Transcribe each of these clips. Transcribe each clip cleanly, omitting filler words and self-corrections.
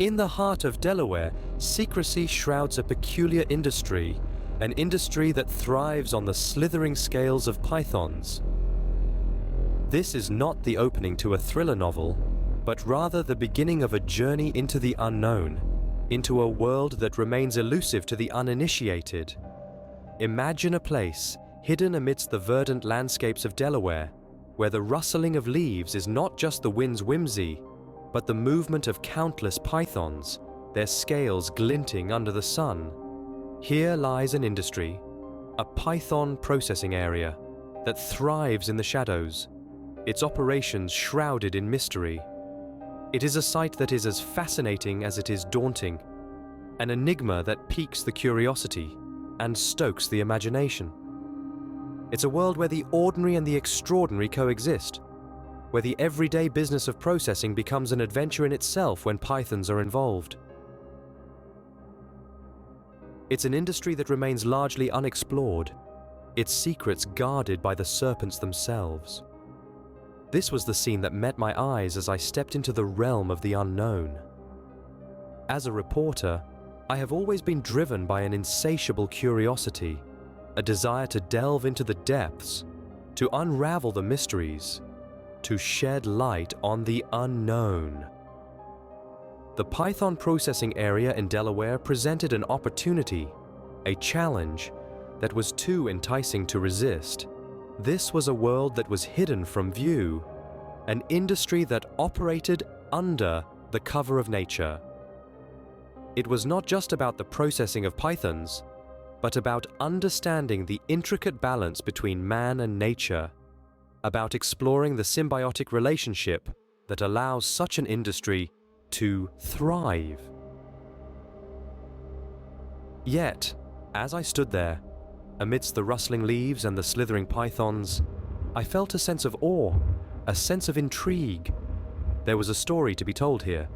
In the heart of Delaware, secrecy shrouds a peculiar industry, an industry that thrives on the slithering scales of pythons. This is not the opening to a thriller novel, but rather the beginning of a journey into the unknown, into a world that remains elusive to the uninitiated. Imagine a place hidden amidst the verdant landscapes of Delaware, where the rustling of leaves is not just the wind's whimsy, but the movement of countless pythons, their scales glinting under the sun. Here lies an industry, a python processing area, that thrives in the shadows, its operations shrouded in mystery. It is a sight that is as fascinating as it is daunting, an enigma that piques the curiosity and stokes the imagination. It's a world where the ordinary and the extraordinary coexist, where the everyday business of processing becomes an adventure in itself when pythons are involved. It's an industry that remains largely unexplored, its secrets guarded by the serpents themselves. This was the scene that met my eyes as I stepped into the realm of the unknown. As a reporter, I have always been driven by an insatiable curiosity, a desire to delve into the depths, to unravel the mysteries, to shed light on the unknown. The python processing area in Delaware presented an opportunity, a challenge that was too enticing to resist. This was a world that was hidden from view, an industry that operated under the cover of nature. It was not just about the processing of pythons, but about understanding the intricate balance between man and nature, about exploring the symbiotic relationship that allows such an industry to thrive. Yet, as I stood there, amidst the rustling leaves and the slithering pythons, I felt a sense of awe, a sense of intrigue. There was a story to be told here,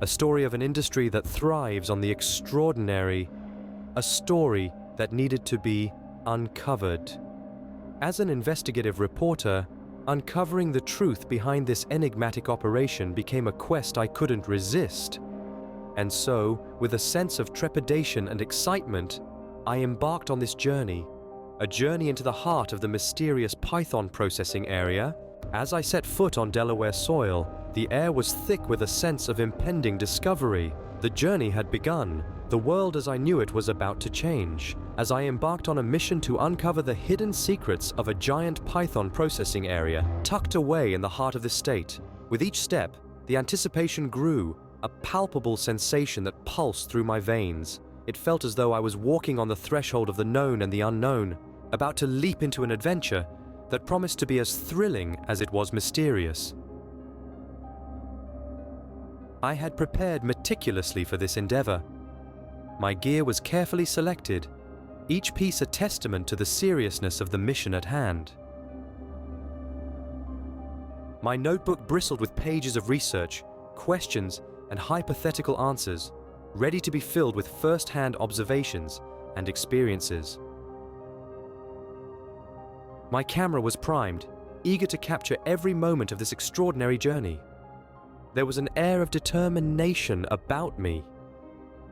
a story of an industry that thrives on the extraordinary, a story that needed to be uncovered. As an investigative reporter, uncovering the truth behind this enigmatic operation became a quest I couldn't resist. And so, with a sense of trepidation and excitement, I embarked on this journey, a journey into the heart of the mysterious python processing area. As I set foot on Delaware soil, the air was thick with a sense of impending discovery. The journey had begun. The world as I knew it was about to change, as I embarked on a mission to uncover the hidden secrets of a giant python processing area tucked away in the heart of the state. With each step, the anticipation grew, a palpable sensation that pulsed through my veins. It felt as though I was walking on the threshold of the known and the unknown, about to leap into an adventure that promised to be as thrilling as it was mysterious. I had prepared meticulously for this endeavor. My gear was carefully selected, each piece a testament to the seriousness of the mission at hand. My notebook bristled with pages of research, questions, and hypothetical answers, ready to be filled with first-hand observations and experiences. My camera was primed, eager to capture every moment of this extraordinary journey. There was an air of determination about me,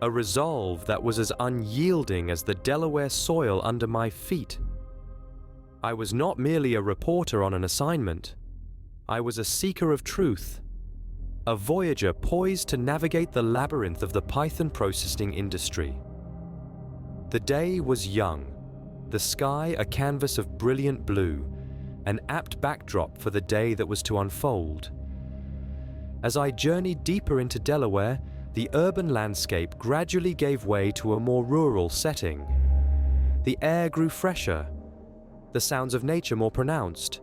a resolve that was as unyielding as the Delaware soil under my feet. I was not merely a reporter on an assignment. I was a seeker of truth, a voyager poised to navigate the labyrinth of the python processing industry. The day was young, the sky a canvas of brilliant blue, an apt backdrop for the day that was to unfold. As I journeyed deeper into Delaware, the urban landscape gradually gave way to a more rural setting. The air grew fresher, the sounds of nature more pronounced,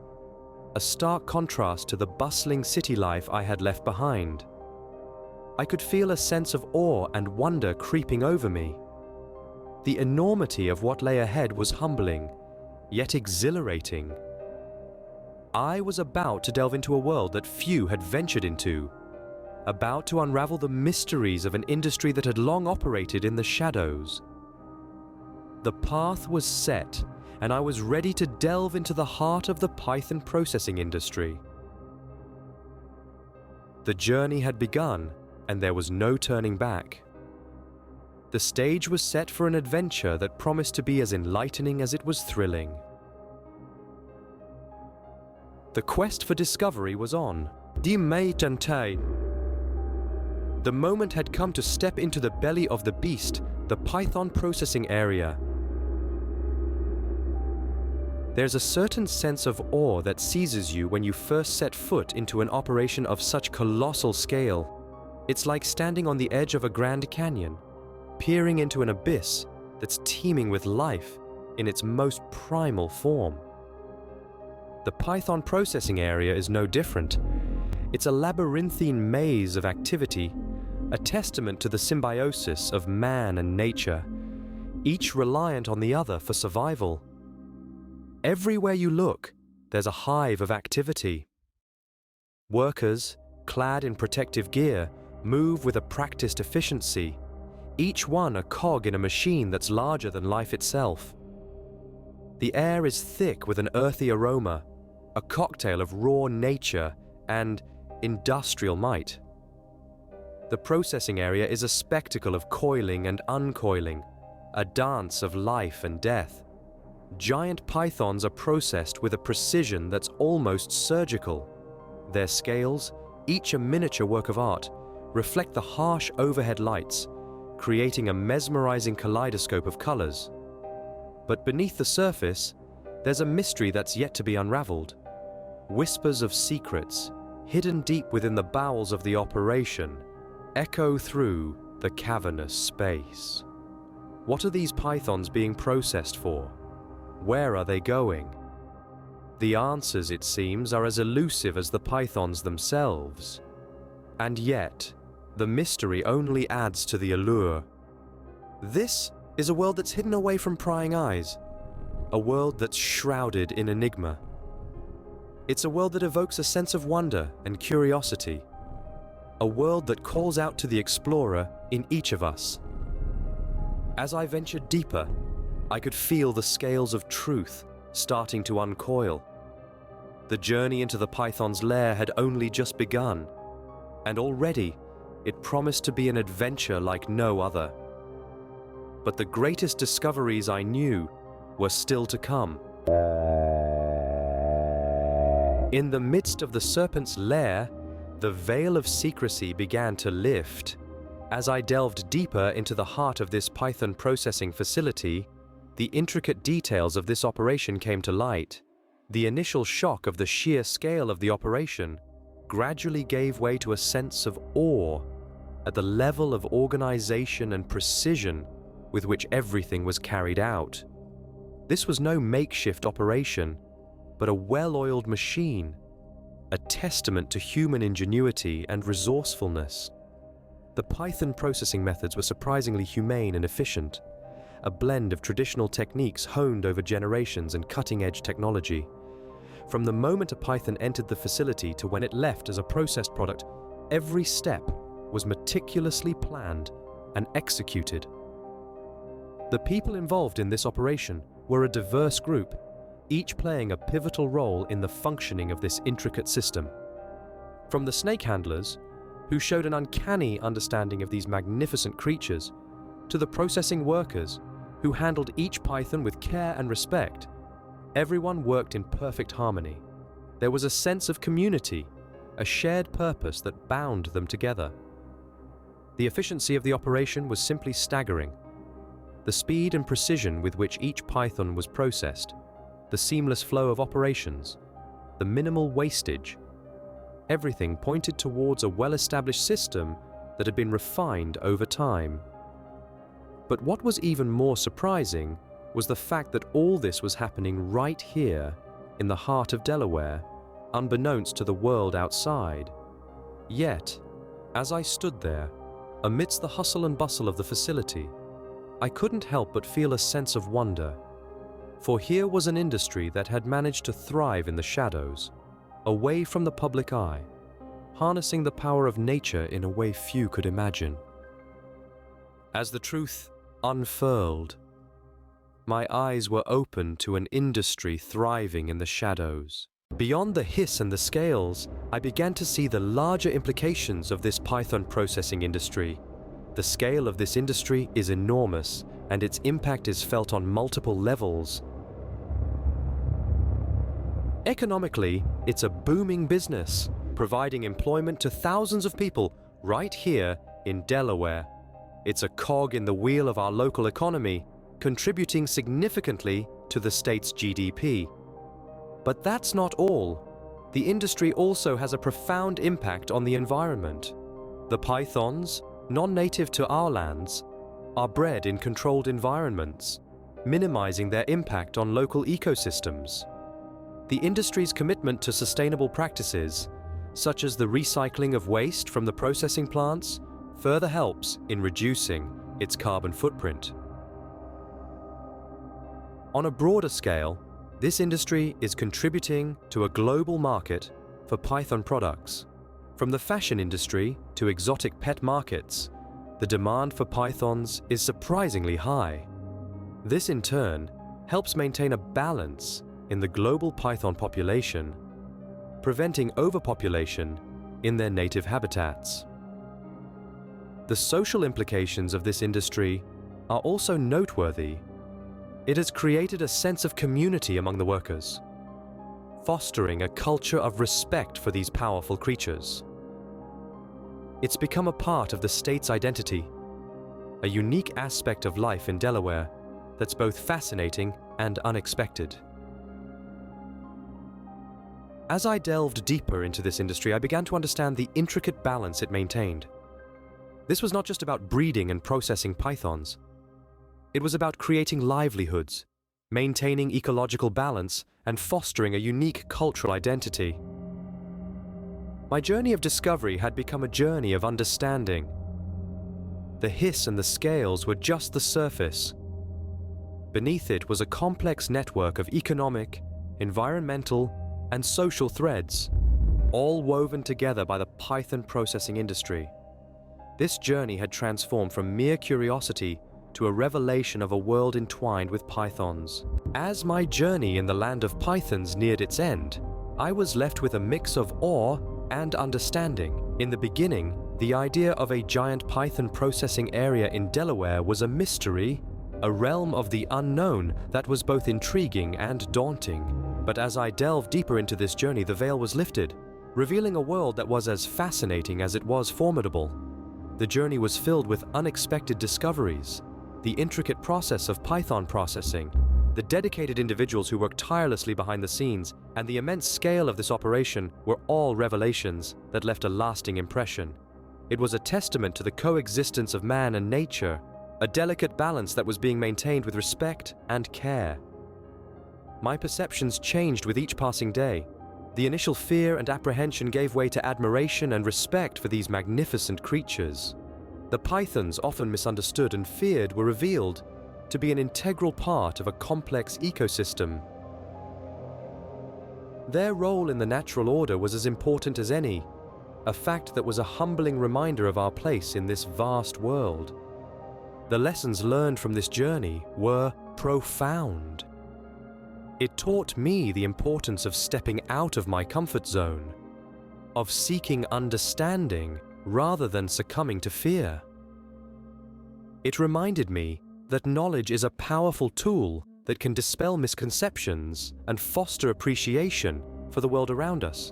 a stark contrast to the bustling city life I had left behind. I could feel a sense of awe and wonder creeping over me. The enormity of what lay ahead was humbling, yet exhilarating. I was about to delve into a world that few had ventured into, about to unravel the mysteries of an industry that had long operated in the shadows. The path was set, and I was ready to delve into the heart of the python processing industry. The journey had begun, and there was no turning back. The stage was set for an adventure that promised to be as enlightening as it was thrilling. The quest for discovery was on. The moment had come to step into the belly of the beast, the Python processing area. There's a certain sense of awe that seizes you when you first set foot into an operation of such colossal scale. It's like standing on the edge of a Grand Canyon, peering into an abyss that's teeming with life in its most primal form. The Python processing area is no different. It's a labyrinthine maze of activity, a testament to the symbiosis of man and nature, each reliant on the other for survival. Everywhere you look, there's a hive of activity. Workers, clad in protective gear, move with a practiced efficiency, each one a cog in a machine that's larger than life itself. The air is thick with an earthy aroma, a cocktail of raw nature and industrial might. The processing area is a spectacle of coiling and uncoiling, a dance of life and death. Giant pythons are processed with a precision that's almost surgical. Their scales, each a miniature work of art, reflect the harsh overhead lights, creating a mesmerizing kaleidoscope of colors. But beneath the surface, there's a mystery that's yet to be unraveled. Whispers of secrets, hidden deep within the bowels of the operation, echo through the cavernous space. What are these pythons being processed for? Where are they going? The answers, it seems, are as elusive as the pythons themselves. And yet, the mystery only adds to the allure. This is a world that's hidden away from prying eyes, a world that's shrouded in enigma. It's a world that evokes a sense of wonder and curiosity, a world that calls out to the explorer in each of us. As I ventured deeper, I could feel the scales of truth starting to uncoil. The journey into the python's lair had only just begun, and already it promised to be an adventure like no other. But the greatest discoveries I knew were still to come. In the midst of the serpent's lair, the veil of secrecy began to lift. As I delved deeper into the heart of this Python processing facility, the intricate details of this operation came to light. The initial shock of the sheer scale of the operation gradually gave way to a sense of awe at the level of organization and precision with which everything was carried out. This was no makeshift operation, but a well-oiled machine, a testament to human ingenuity and resourcefulness. The Python processing methods were surprisingly humane and efficient, a blend of traditional techniques honed over generations and cutting-edge technology. From the moment a Python entered the facility to when it left as a processed product, every step was meticulously planned and executed. The people involved in this operation were a diverse group, each playing a pivotal role in the functioning of this intricate system. From the snake handlers, who showed an uncanny understanding of these magnificent creatures, to the processing workers, who handled each python with care and respect, everyone worked in perfect harmony. There was a sense of community, a shared purpose that bound them together. The efficiency of the operation was simply staggering. The speed and precision with which each python was processed, the seamless flow of operations, the minimal wastage, everything pointed towards a well-established system that had been refined over time. But what was even more surprising was the fact that all this was happening right here in the heart of Delaware, unbeknownst to the world outside. Yet, as I stood there, amidst the hustle and bustle of the facility, I couldn't help but feel a sense of wonder. For here was an industry that had managed to thrive in the shadows, away from the public eye, harnessing the power of nature in a way few could imagine. As the truth unfurled, my eyes were open to an industry thriving in the shadows. Beyond the hiss and the scales, I began to see the larger implications of this Python processing industry. The scale of this industry is enormous, and its impact is felt on multiple levels. Economically, it's a booming business, providing employment to thousands of people right here in Delaware. It's a cog in the wheel of our local economy, contributing significantly to the state's GDP. But that's not all. The industry also has a profound impact on the environment. The pythons, non-native to our lands, are bred in controlled environments, minimizing their impact on local ecosystems. The industry's commitment to sustainable practices, such as the recycling of waste from the processing plants, further helps in reducing its carbon footprint. On a broader scale, this industry is contributing to a global market for Python products. From the fashion industry to exotic pet markets, the demand for pythons is surprisingly high. This in turn helps maintain a balance in the global python population, preventing overpopulation in their native habitats. The social implications of this industry are also noteworthy. It has created a sense of community among the workers, fostering a culture of respect for these powerful creatures. It's become a part of the state's identity, a unique aspect of life in Delaware that's both fascinating and unexpected. As I delved deeper into this industry, I began to understand the intricate balance it maintained. This was not just about breeding and processing pythons. It was about creating livelihoods, maintaining ecological balance, and fostering a unique cultural identity. My journey of discovery had become a journey of understanding. The hiss and the scales were just the surface. Beneath it was a complex network of economic, environmental, and social threads, all woven together by the python processing industry. This journey had transformed from mere curiosity to a revelation of a world entwined with pythons. As my journey in the land of pythons neared its end, I was left with a mix of awe and understanding. In the beginning, the idea of a giant python processing area in Delaware was a mystery, a realm of the unknown that was both intriguing and daunting. But as I delved deeper into this journey, the veil was lifted, revealing a world that was as fascinating as it was formidable. The journey was filled with unexpected discoveries, the intricate process of python processing, the dedicated individuals who worked tirelessly behind the scenes, and the immense scale of this operation were all revelations that left a lasting impression. It was a testament to the coexistence of man and nature, a delicate balance that was being maintained with respect and care. My perceptions changed with each passing day. The initial fear and apprehension gave way to admiration and respect for these magnificent creatures. The pythons, often misunderstood and feared, were revealed to be an integral part of a complex ecosystem. Their role in the natural order was as important as any, a fact that was a humbling reminder of our place in this vast world. The lessons learned from this journey were profound. It taught me the importance of stepping out of my comfort zone, of seeking understanding rather than succumbing to fear. It reminded me that knowledge is a powerful tool that can dispel misconceptions and foster appreciation for the world around us.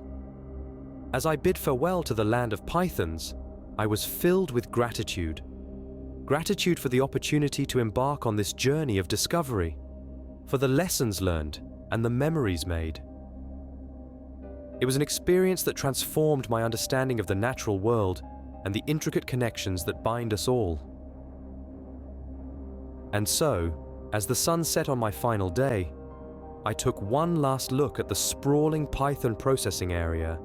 As I bid farewell to the land of pythons, I was filled with gratitude. Gratitude for the opportunity to embark on this journey of discovery, for the lessons learned and the memories made. It was an experience that transformed my understanding of the natural world and the intricate connections that bind us all. And so, as the sun set on my final day, I took one last look at the sprawling python processing area,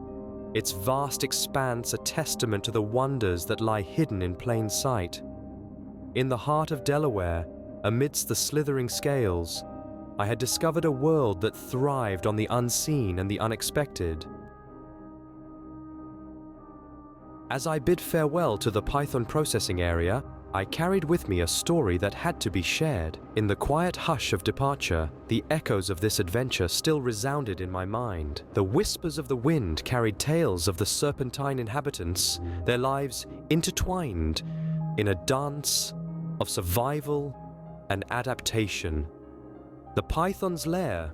its vast expanse a testament to the wonders that lie hidden in plain sight. In the heart of Delaware, amidst the slithering scales, I had discovered a world that thrived on the unseen and the unexpected. As I bid farewell to the python processing area, I carried with me a story that had to be shared. In the quiet hush of departure, the echoes of this adventure still resounded in my mind. The whispers of the wind carried tales of the serpentine inhabitants, their lives intertwined in a dance of survival and adaptation. The python's lair,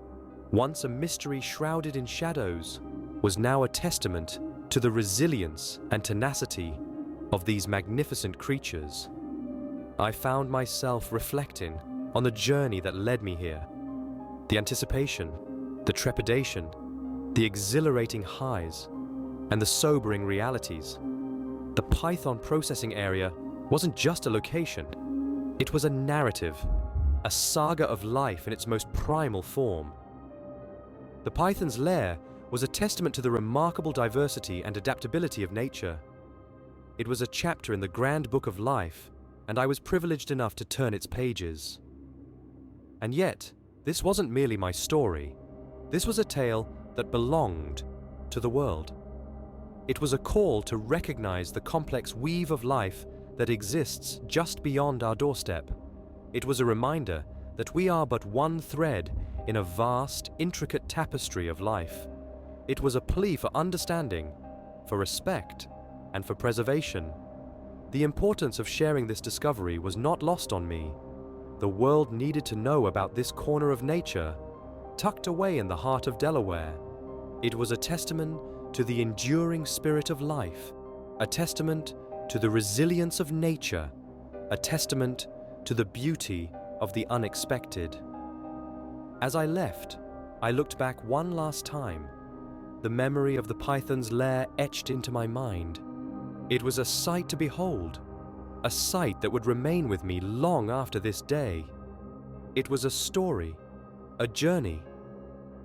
once a mystery shrouded in shadows, was now a testament to the resilience and tenacity of these magnificent creatures. I found myself reflecting on the journey that led me here. The anticipation, the trepidation, the exhilarating highs, and the sobering realities. The Python processing area wasn't just a location. It was a narrative, a saga of life in its most primal form. The Python's lair was a testament to the remarkable diversity and adaptability of nature. It was a chapter in the grand book of life, and I was privileged enough to turn its pages. And yet, this wasn't merely my story. This was a tale that belonged to the world. It was a call to recognize the complex weave of life that exists just beyond our doorstep. It was a reminder that we are but one thread in a vast, intricate tapestry of life. It was a plea for understanding, for respect, and for preservation. The importance of sharing this discovery was not lost on me. The world needed to know about this corner of nature, tucked away in the heart of Delaware. It was a testament to the enduring spirit of life, a testament to the resilience of nature, a testament to the beauty of the unexpected. As I left, I looked back one last time, the memory of the python's lair etched into my mind. It was a sight to behold, a sight that would remain with me long after this day. It was a story, a journey,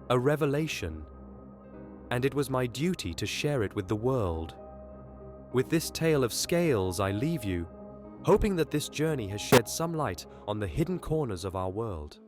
a revelation, and it was my duty to share it with the world. With this tale of scales, I leave you, hoping that this journey has shed some light on the hidden corners of our world.